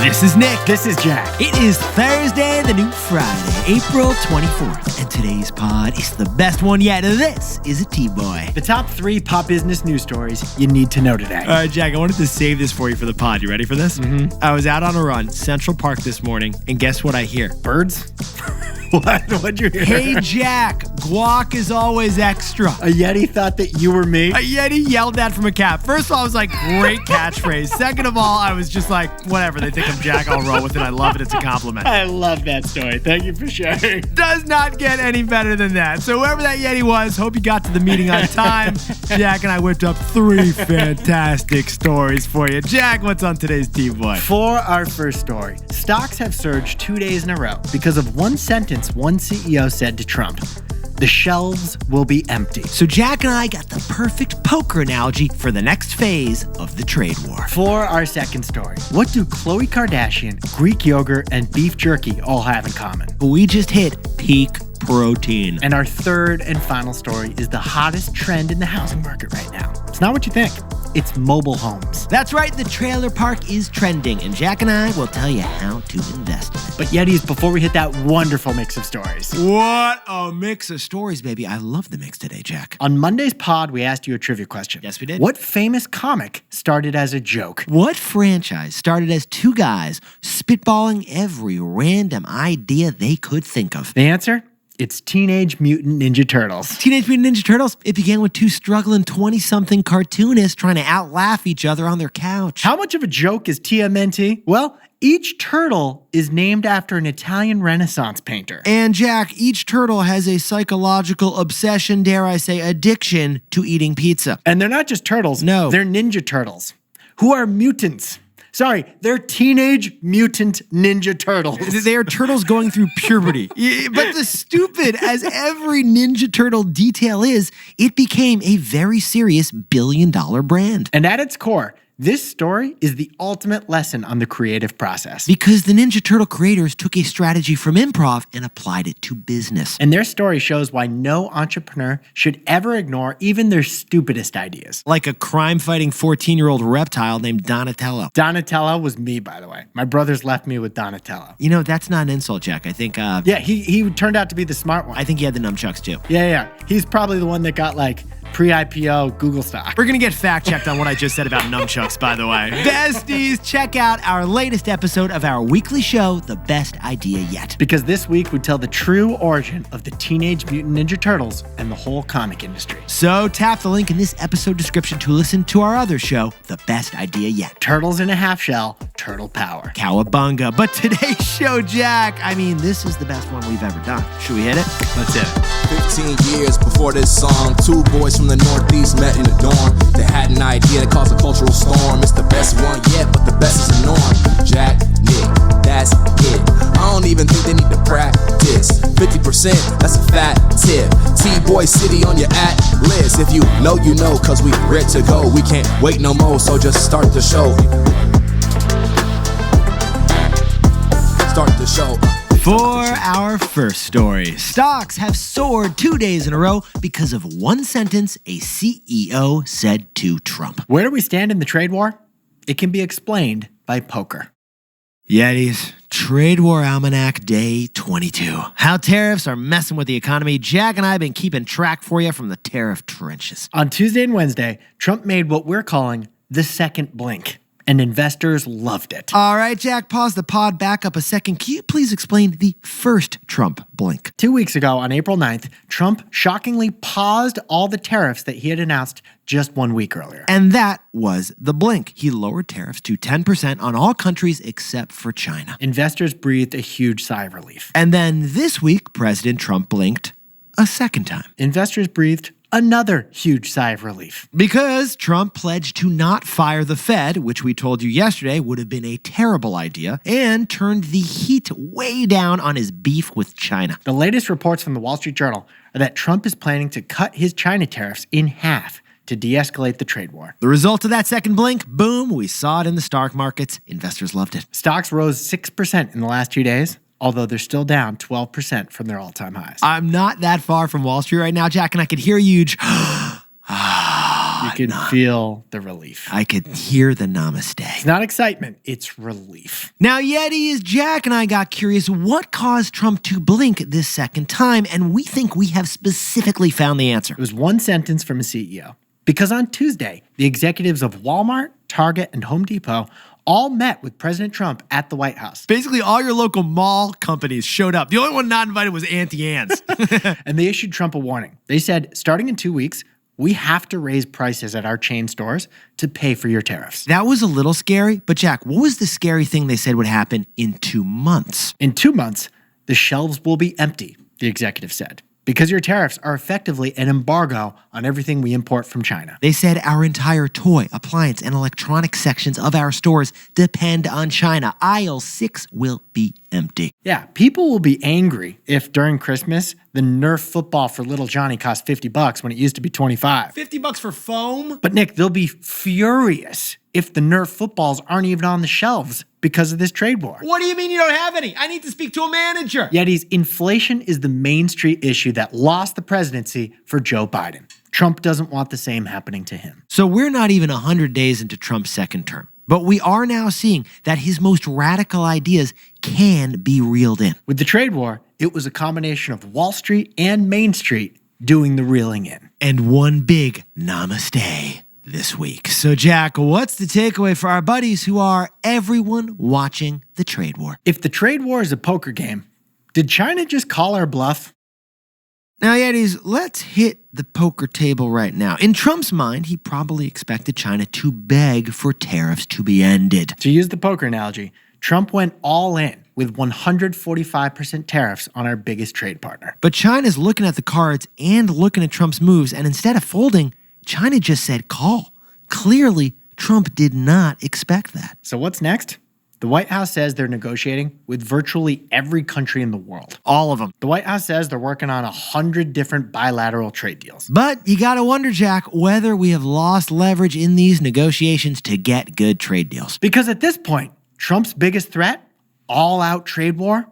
This is Nick. This is Jack. It is Thursday, the new Friday, April 24th, and today's pod is the best one yet. This is a T-Boy. The top 3 pop business news stories you need to know today. All right, Jack, I wanted to save this for you for the pod. You ready for this? Mm-hmm. I was out on a run, Central Park this morning, and guess what I hear? Birds? What'd you hear? Hey, Jack, guac is always extra. A Yeti thought that you were me? A Yeti yelled that from a cab. First of all, I was like, great catchphrase. Second of all, I was just like, whatever. They think I'm Jack. I'll roll with it. I love it. It's a compliment. I love that story. Thank you for sharing. Does not get any better than that. So whoever that Yeti was, hope you got to the meeting on time. Jack and I whipped up 3 fantastic stories for you. Jack, what's on today's T-Boy? For our first story, stocks have surged 2 days in a row because of one sentence one CEO said to Trump. The shelves will be empty. So Jack and I got the perfect poker analogy for the next phase of the trade war. For our second story, what do Khloe Kardashian, Greek yogurt, and beef jerky all have in common? We just hit peak protein. And our third and final story is the hottest trend in the housing market right now. It's not what you think. It's mobile homes. That's right, the trailer park is trending, and Jack and I will tell you how to invest in it. But Yetis, before we hit that wonderful mix of stories. What a mix of stories, baby. I love the mix today, Jack. On Monday's pod, we asked you a trivia question. Yes, we did. What famous comic started as a joke? What franchise started as 2 guys spitballing every random idea they could think of? The answer? It's Teenage Mutant Ninja Turtles. Teenage Mutant Ninja Turtles, it began with 2 struggling 20-something cartoonists trying to outlaugh each other on their couch. How much of a joke is TMNT? Well, each turtle is named after an Italian Renaissance painter. And Jack, each turtle has a psychological obsession, dare I say, addiction to eating pizza. And they're not just turtles. No. They're Ninja Turtles, who are mutants. Sorry, they're Teenage Mutant Ninja Turtles. They are turtles going through puberty. But the stupid as every Ninja Turtle detail is, it became a very serious billion-dollar brand. And at its core, this story is the ultimate lesson on the creative process. Because the Ninja Turtle creators took a strategy from improv and applied it to business. And their story shows why no entrepreneur should ever ignore even their stupidest ideas. Like a crime-fighting 14-year-old reptile named Donatello. Donatello was me, by the way. My brothers left me with Donatello. You know, that's not an insult, Jack. I think, Yeah, he turned out to be the smart one. I think he had the nunchucks, too. Yeah. He's probably the one that got, pre-IPO Google stock. We're going to get fact-checked on what I just said about nunchucks, by the way. Besties, check out our latest episode of our weekly show, The Best Idea Yet. Because this week we tell the true origin of the Teenage Mutant Ninja Turtles and the whole comic industry. So tap the link in this episode description to listen to our other show, The Best Idea Yet. Turtles in a half shell, turtle power. Cowabunga. But today's show, Jack, this is the best one we've ever done. Should we hit it? Let's hit it. 15 years before this song, 2 boys from the Northeast met in the dorm. They had an idea that caused a cultural storm. It's the best one yet, but the best is the norm. Jack, Nick, that's it. I don't even think they need to practice. 50%, that's a fat tip. T-Boy City on your list. If you know, you know, cause we ready to go. We can't wait no more, so just start the show. Start the show. For our first story, stocks have soared 2 days in a row because of one sentence a CEO said to Trump. Where do we stand in the trade war? It can be explained by poker. Yetis, Trade War Almanac Day 22. How tariffs are messing with the economy. Jack and I have been keeping track for you from the tariff trenches. On Tuesday and Wednesday, Trump made what we're calling the second blink. And investors loved it. All right, Jack, pause the pod back up a second. Can you please explain the first Trump blink? 2 weeks ago, on April 9th, Trump shockingly paused all the tariffs that he had announced just 1 week earlier. And that was the blink. He lowered tariffs to 10% on all countries except for China. Investors breathed a huge sigh of relief. And then this week, President Trump blinked a second time. Investors breathed another huge sigh of relief. Because Trump pledged to not fire the Fed, which we told you yesterday would have been a terrible idea, and turned the heat way down on his beef with China. The latest reports from the Wall Street Journal are that Trump is planning to cut his China tariffs in half to de-escalate the trade war. The result of that second blink, boom, we saw it in the stock markets. Investors loved it. Stocks rose 6% in the last 2 days, although they're still down 12% from their all-time highs. I'm not that far from Wall Street right now, Jack, and I could hear a huge You can feel the relief. I could hear the namaste. It's not excitement, it's relief. Now, Yetis, Jack and I got curious what caused Trump to blink this second time, and we think we have specifically found the answer. It was one sentence from a CEO. Because on Tuesday, the executives of Walmart, Target, and Home Depot all met with President Trump at the White House. Basically, all your local mall companies showed up. The only one not invited was Auntie Anne's. And they issued Trump a warning. They said, starting in 2 weeks, we have to raise prices at our chain stores to pay for your tariffs. That was a little scary, but Jack, what was the scary thing they said would happen in 2 months? In 2 months, the shelves will be empty, the executive said, because your tariffs are effectively an embargo on everything we import from China. They said our entire toy, appliance, and electronic sections of our stores depend on China. Aisle 6 will be empty. Yeah, people will be angry if during Christmas, the Nerf football for little Johnny cost $50 when it used to be $25. $50 for foam? But Nick, they'll be furious if the Nerf footballs aren't even on the shelves because of this trade war. What do you mean you don't have any? I need to speak to a manager. Yetis, inflation is the Main Street issue that lost the presidency for Joe Biden. Trump doesn't want the same happening to him. So we're not even 100 days into Trump's second term. But we are now seeing that his most radical ideas can be reeled in. With the trade war, it was a combination of Wall Street and Main Street doing the reeling in. And one big namaste this week. So Jack, what's the takeaway for our buddies who are everyone watching the trade war? If the trade war is a poker game, did China just call our bluff? Now, Yetis, let's hit the poker table right now. In Trump's mind, he probably expected China to beg for tariffs to be ended. To use the poker analogy, Trump went all in with 145% tariffs on our biggest trade partner. But China's looking at the cards and looking at Trump's moves, and instead of folding, China just said call. Clearly, Trump did not expect that. So what's next? The White House says they're negotiating with virtually every country in the world. All of them. The White House says they're working on 100 different bilateral trade deals. But you gotta wonder, Jack, whether we have lost leverage in these negotiations to get good trade deals. Because at this point, Trump's biggest threat, all-out trade war,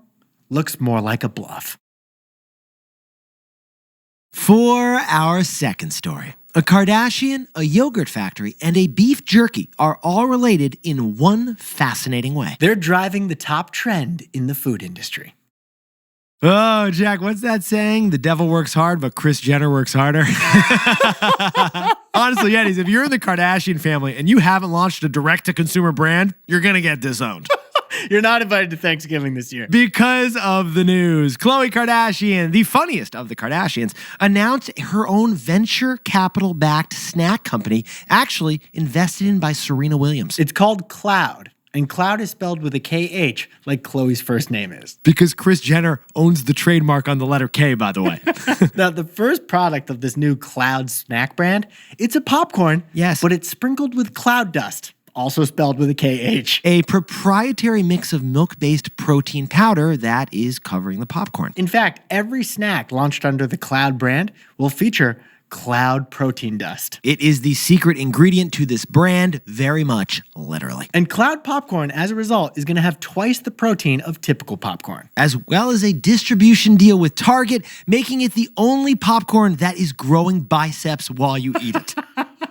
looks more like a bluff. For our second story, a Kardashian, a yogurt factory, and a beef jerky are all related in one fascinating way. They're driving the top trend in the food industry. Oh, Jack, what's that saying? The devil works hard, but Kris Jenner works harder. Honestly, Yetis, if you're in the Kardashian family and you haven't launched a direct-to-consumer brand, you're going to get disowned. You're not invited to Thanksgiving this year. Because of the news, Khloe Kardashian, the funniest of the Kardashians, announced her own venture capital-backed snack company, actually invested in by Serena Williams. It's called Khloud, and Khloud is spelled with a K-H, like Khloe's first name is. Because Kris Jenner owns the trademark on the letter K, by the way. Now, the first product of this new Khloud snack brand, it's a popcorn, yes, but it's sprinkled with cloud dust. Also spelled with a K-H. A proprietary mix of milk-based protein powder that is covering the popcorn. In fact, every snack launched under the Khloud brand will feature Khloud protein dust. It is the secret ingredient to this brand, very much literally. And Khloud popcorn, as a result, is going to have twice the protein of typical popcorn. As well as a distribution deal with Target, making it the only popcorn that is growing biceps while you eat it.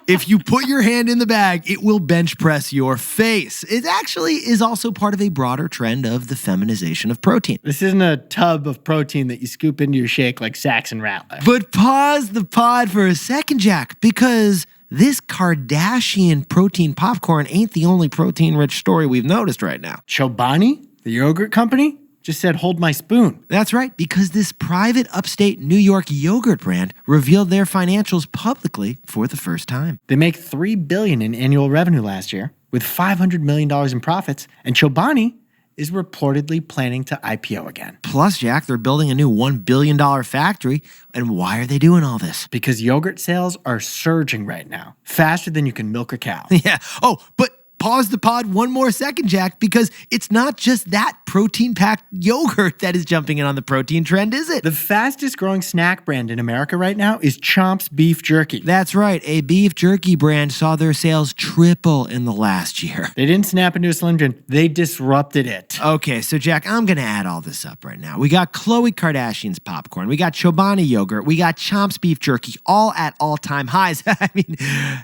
If you put your hand in the bag, it will bench press your face. It actually is also part of a broader trend of the feminization of protein. This isn't a tub of protein that you scoop into your shake like Saxon Rattler. But pause the pod for a second, Jack, because this Kardashian protein popcorn ain't the only protein-rich story we've noticed right now. Chobani, the yogurt company, just said, hold my spoon. That's right, because this private upstate New York yogurt brand revealed their financials publicly for the first time. They make $3 billion in annual revenue last year, with $500 million in profits, and Chobani is reportedly planning to IPO again. Plus, Jack, they're building a new $1 billion factory. And why are they doing all this? Because yogurt sales are surging right now, faster than you can milk a cow. Yeah. Oh, but pause the pod one more second, Jack, because it's not just that protein-packed yogurt that is jumping in on the protein trend, is it? The fastest growing snack brand in America right now is Chomp's Beef Jerky. That's right. A beef jerky brand saw their sales triple in the last year. They didn't snap into a Slim Jim. They disrupted it. Okay, so Jack, I'm going to add all this up right now. We got Khloe Kardashian's popcorn. We got Chobani yogurt. We got Chomp's beef jerky, all at all-time highs. I mean,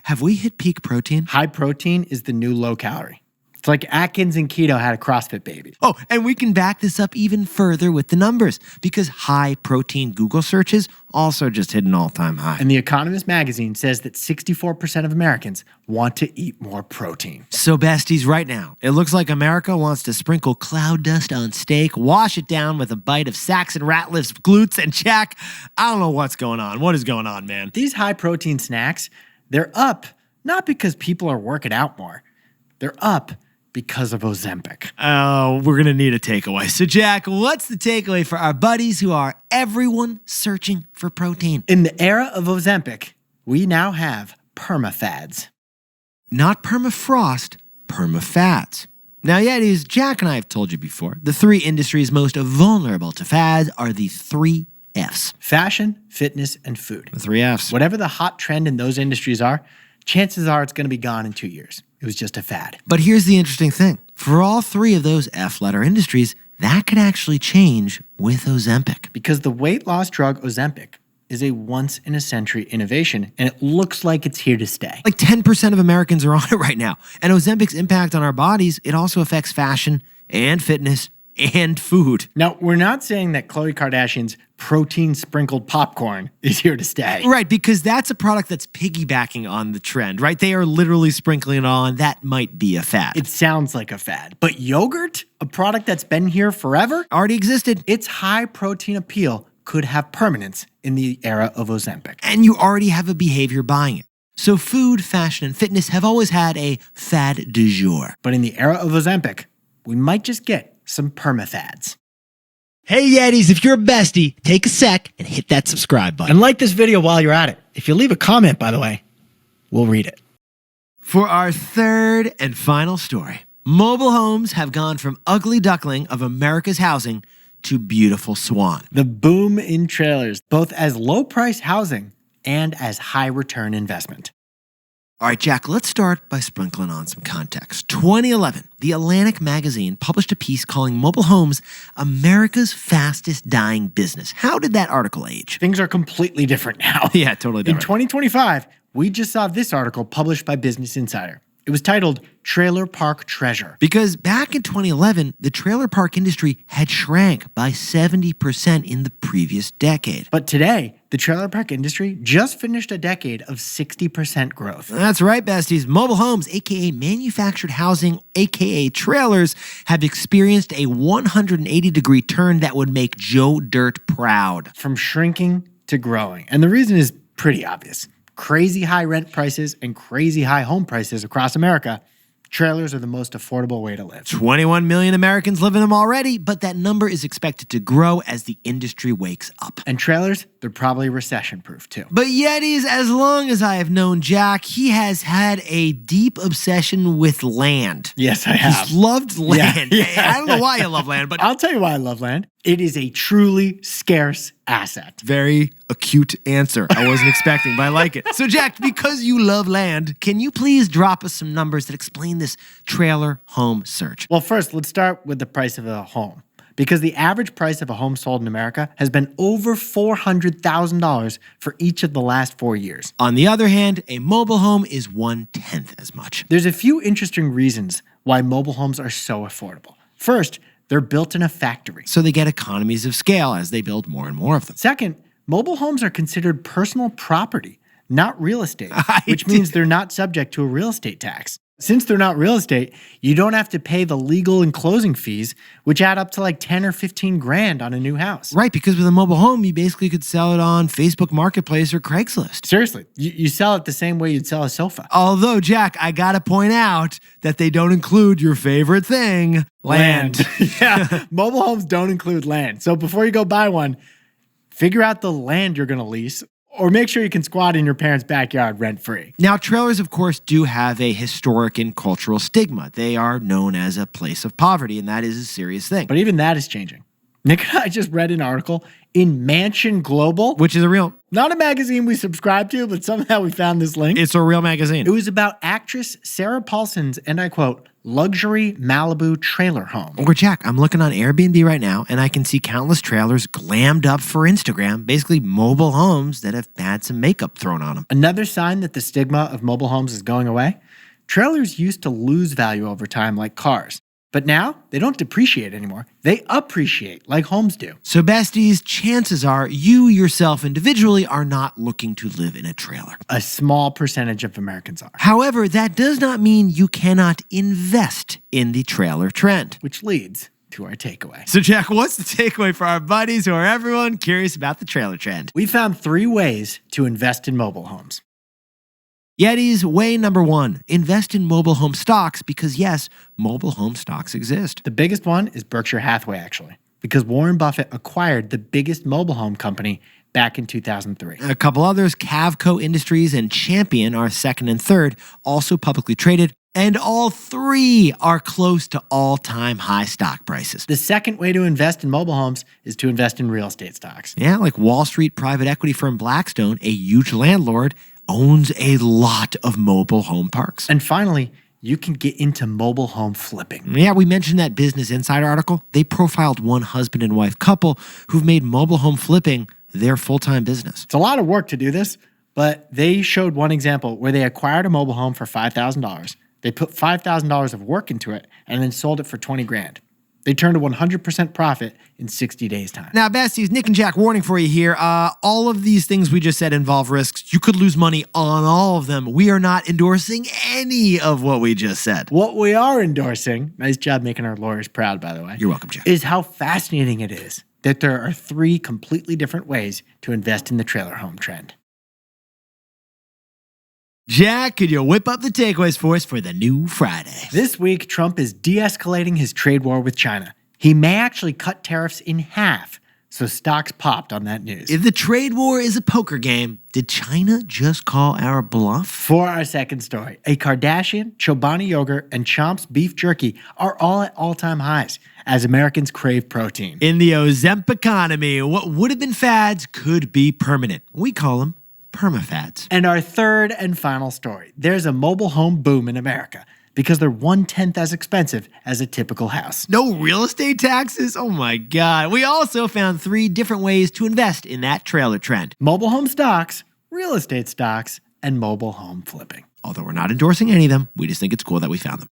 have we hit peak protein? High protein is the new low calorie. It's like Atkins and keto had a CrossFit baby. Oh, and we can back this up even further with the numbers because high protein Google searches also just hit an all-time high. And The Economist magazine says that 64% of Americans want to eat more protein. So besties, right now, it looks like America wants to sprinkle cloud dust on steak, wash it down with a bite of Saxon Ratliff's glutes, and Jack, I don't know what's going on. What is going on, man? These high protein snacks, they're up not because people are working out more. They're up because of Ozempic. Oh, we're going to need a takeaway. So, Jack, what's the takeaway for our buddies who are everyone searching for protein? In the era of Ozempic, we now have permafads. Not permafrost, permafats. Now, Yetis, Jack and I have told you before, the three industries most vulnerable to fads are the three Fs. Fashion, fitness, and food. The three Fs. Whatever the hot trend in those industries are, chances are it's going to be gone in 2 years. It was just a fad. But here's the interesting thing. For all three of those F-letter industries, that could actually change with Ozempic. Because the weight loss drug Ozempic is a once-in-a-century innovation, and it looks like it's here to stay. Like 10% of Americans are on it right now. And Ozempic's impact on our bodies, it also affects fashion and fitness and food. Now, we're not saying that Khloe Kardashian's protein-sprinkled popcorn is here to stay. Right, because that's a product that's piggybacking on the trend, right? They are literally sprinkling it on. That might be a fad. It sounds like a fad. But yogurt, a product that's been here forever, already existed. Its high protein appeal could have permanence in the era of Ozempic. And you already have a behavior buying it. So food, fashion, and fitness have always had a fad du jour. But in the era of Ozempic, we might just get some permafads. Hey Yetis, if you're a bestie, take a sec and hit that subscribe button. And like this video while you're at it. If you leave a comment, by the way, we'll read it. For our third and final story, mobile homes have gone from ugly duckling of America's housing to beautiful swan. The boom in trailers, both as low-price housing and as high-return investment. All right, Jack, let's start by sprinkling on some context. 2011, The Atlantic magazine published a piece calling mobile homes America's fastest dying business. How did that article age? Things are completely different now. Yeah, totally different. In 2025, we just saw this article published by Business Insider. It was titled Trailer Park Treasure. Because back in 2011, the trailer park industry had shrank by 70% in the previous decade. But today, the trailer park industry just finished a decade of 60% growth. That's right, besties. Mobile homes, aka manufactured housing, aka trailers, have experienced a 180-degree turn that would make Joe Dirt proud. From shrinking to growing. And the reason is pretty obvious. Crazy high rent prices and crazy high home prices across America, trailers are the most affordable way to live. 21 million Americans live in them already, but that number is expected to grow as the industry wakes up. And trailers, they're probably recession-proof too. But Yetis, as long as I have known Jack, he has had a deep obsession with land. Yes, I have. He's loved land. Yeah. I don't know why you love land, but I'll tell you why I love land. It is a truly scarce asset. very acute answer. I wasn't expecting, but I like it. So Jack, because you love land, can you please drop us some numbers that explain this trailer home search? Well, first, let's start with the price of a home. Because the average price of a home sold in America has been over $400,000 for each of the last 4 years. On the other hand, a mobile home is 1/10 as much. There's a few interesting reasons why mobile homes are so affordable. First, they're built in a factory. So they get economies of scale as they build more and more of them. Second, mobile homes are considered personal property, not real estate, which means they're not subject to a real estate tax. Since they're not real estate, you don't have to pay the legal and closing fees, which add up to like 10 or 15 grand on a new house. Right, because with a mobile home, you basically could sell it on Facebook Marketplace or Craigslist. Seriously, you sell it the same way you'd sell a sofa. Although, Jack, I gotta point out that they don't include your favorite thing, land. Yeah, mobile homes don't include land. So before you go buy one, figure out the land you're going to lease Or make sure you can squat in your parents' backyard rent-free. Now, trailers, of course, do have a historic and cultural stigma. They are known as a place of poverty, and that is a serious thing. But even that is changing. Nick and I just read an article in Mansion Global, Which is a real... not a magazine we subscribe to, but somehow we found this link. It's a real magazine. It was about actress Sarah Paulson's, and I quote, luxury Malibu trailer home. Or Jack, I'm looking on Airbnb right now, and I can see countless trailers glammed up for Instagram, basically mobile homes that have had some makeup thrown on them. Another sign that the stigma of mobile homes is going away? Trailers used to lose value over time like cars. But now, they don't depreciate anymore. They appreciate like homes do. So besties, chances are you yourself individually are not looking to live in a trailer. A small percentage of Americans are. However, that does not mean you cannot invest in the trailer trend. Which leads to our takeaway. So Jack, what's the takeaway for our buddies or everyone curious about the trailer trend? We found 3 ways to invest in mobile homes. Yeti's way number 1, invest in mobile home stocks because yes, mobile home stocks exist. The biggest one is Berkshire Hathaway, actually, because Warren Buffett acquired the biggest mobile home company back in 2003. A couple others, Cavco Industries and Champion are second and third, also publicly traded, and all 3 are close to all-time high stock prices. The second way to invest in mobile homes is to invest in real estate stocks. Yeah, like Wall Street private equity firm Blackstone, a huge landlord, owns a lot of mobile home parks. And finally, you can get into mobile home flipping. Yeah, we mentioned that Business Insider article. They profiled one husband and wife couple who've made mobile home flipping their full-time business. It's a lot of work to do this, but they showed one example where they acquired a mobile home for $5,000. They put $5,000 of work into it and then sold it for $20,000. They turned a 100% profit in 60 days' time. Now, besties, Nick and Jack, warning for you here. All of these things we just said involve risks. You could lose money on all of them. We are not endorsing any of what we just said. What we are endorsing, nice job making our lawyers proud, by the way. You're welcome, Jack. Is how fascinating it is that there are 3 completely different ways to invest in the trailer home trend. Jack, could you whip up the takeaways for us for the new Friday? This week, Trump is de-escalating his trade war with China. He may actually cut tariffs in half, so stocks popped on that news. If the trade war is a poker game, did China just call our bluff? For our second story, a Kardashian, Chobani yogurt, and Chomp's beef jerky are all at all-time highs as Americans crave protein. In the Ozempic economy, what would have been fads could be permanent. We call them permafads. And our third and final story, there's a mobile home boom in America because they're 1/10 as expensive as a typical house. No real estate taxes? Oh my God. We also found 3 different ways to invest in that trailer trend. Mobile home stocks, real estate stocks, and mobile home flipping. Although we're not endorsing any of them, we just think it's cool that we found them.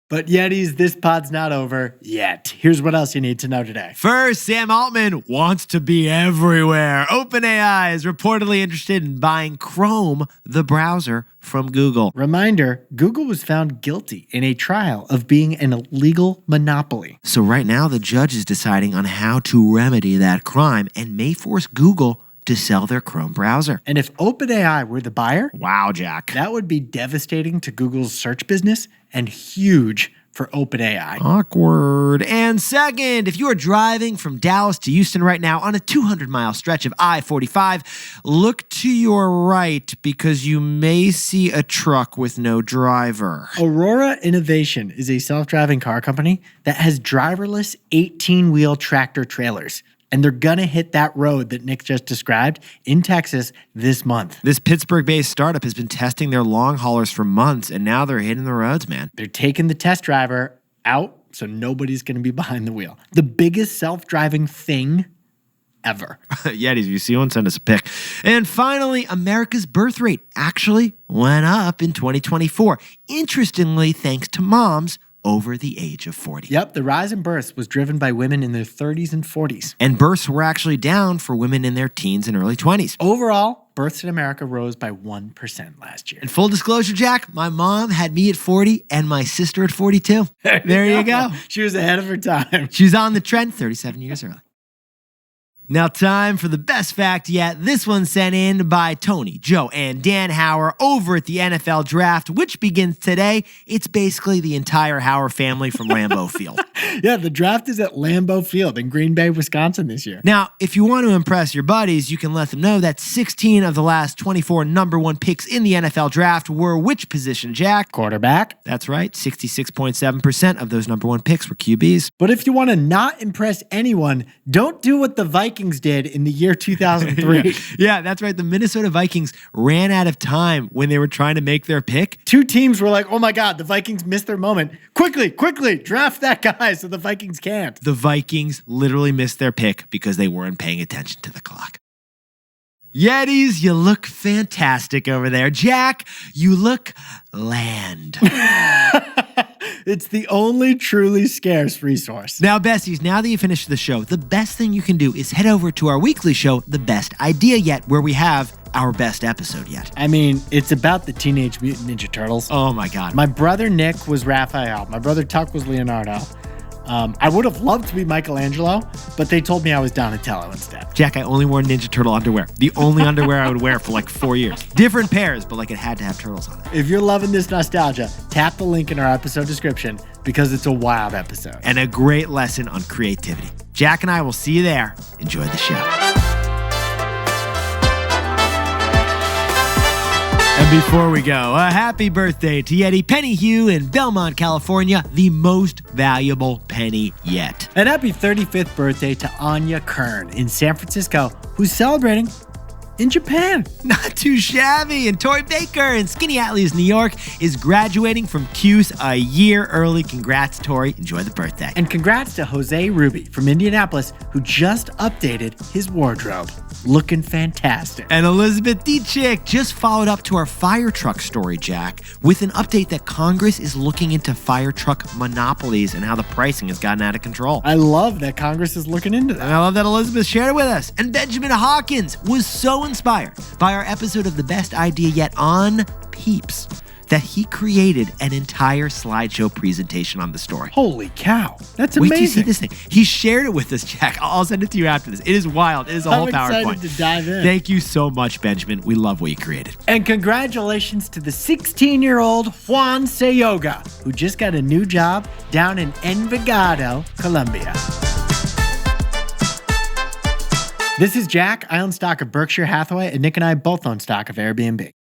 But Yetis, this pod's not over yet. Here's what else you need to know today. First, Sam Altman wants to be everywhere. OpenAI is reportedly interested in buying Chrome, the browser, from Google. Reminder, Google was found guilty in a trial of being an illegal monopoly. So right now, the judge is deciding on how to remedy that crime and may force Google to sell their Chrome browser. And if OpenAI were the buyer, wow, Jack. that would be devastating to Google's search business and huge for OpenAI. Awkward. And second, if you are driving from Dallas to Houston right now on a 200-mile stretch of I-45, look to your right because you may see a truck with no driver. Aurora Innovation is a self-driving car company that has driverless 18-wheel tractor trailers. And they're going to hit that road that Nick just described in Texas this month. This Pittsburgh-based startup has been testing their long haulers for months, and now they're hitting the roads, man. They're taking the test driver out, so nobody's going to be behind the wheel. The biggest self-driving thing ever. Yetis, if you see one, send us a pic. And finally, America's birth rate actually went up in 2024. Interestingly, thanks to moms over the age of 40. Yep, the rise in births was driven by women in their 30s and 40s. And births were actually down for women in their teens and early 20s. Overall, births in America rose by 1% last year. And full disclosure, Jack, my mom had me at 40 and my sister at 42. There you go. She was ahead of her time. She's on the trend 37 years early. Now, time for the best fact yet. This one sent in by Tony, Joe, and Dan Hauer over at the NFL Draft, which begins today. It's basically the entire Hauer family from Lambeau Field. Yeah, the draft is at Lambeau Field in Green Bay, Wisconsin this year. Now, if you want to impress your buddies, you can let them know that 16 of the last 24 number one picks in the NFL Draft were which position, Jack? Quarterback. That's right. 66.7% of those number one picks were QBs. But if you want to not impress anyone, don't do what the Vikings did in the year 2003. Yeah, that's right. The Minnesota Vikings ran out of time when they were trying to make their pick. Two teams were like, oh my God, the Vikings missed their moment. Quickly, draft that guy so the Vikings can't. The Vikings literally missed their pick because they weren't paying attention to the clock. Yetis, you look fantastic over there. Jack, you look land. It's the only truly scarce resource. Now, besties, now that you finished the show, the best thing you can do is head over to our weekly show, The Best Idea Yet, where we have our best episode yet. I mean, it's about the Teenage Mutant Ninja Turtles. Oh my God. My brother Nick was Raphael. My brother Tuck was Leonardo. I would have loved to be Michelangelo, but they told me I was Donatello instead. Jack, I only wore Ninja Turtle underwear. The only underwear I would wear for like 4 years. Different pairs, but like it had to have turtles on it. If you're loving this nostalgia, tap the link in our episode description because it's a wild episode. And a great lesson on creativity. Jack and I will see you there. Enjoy the show. And before we go, a happy birthday to Yeti Penny Hugh in Belmont, California, the most valuable penny yet. And happy 35th birthday to Anya Kern in San Francisco, who's celebrating in Japan. Not too shabby. And Tori Baker in Skinny Atlees, New York, is graduating from Cuse a year early. Congrats, Tori. Enjoy the birthday. And congrats to Jose Ruby from Indianapolis, who just updated his wardrobe. Looking fantastic. And Elizabeth Dietrich just followed up to our fire truck story, Jack, with an update that Congress is looking into fire truck monopolies and how the pricing has gotten out of control. I love that Congress is looking into that. And I love that Elizabeth shared it with us. And Benjamin Hawkins was so inspired by our episode of The Best Idea Yet on Peeps that he created an entire slideshow presentation on the story. Holy cow. That's Wait amazing. till you see this thing. He shared it with us, Jack. I'll send it to you after this. It is wild. It is a whole PowerPoint. I'm excited to dive in. Thank you so much, Benjamin. We love what you created. And congratulations to the 16-year-old Juan Seyoga, who just got a new job down in Envigado, Colombia. This is Jack. I own stock of Berkshire Hathaway, and Nick and I both own stock of Airbnb.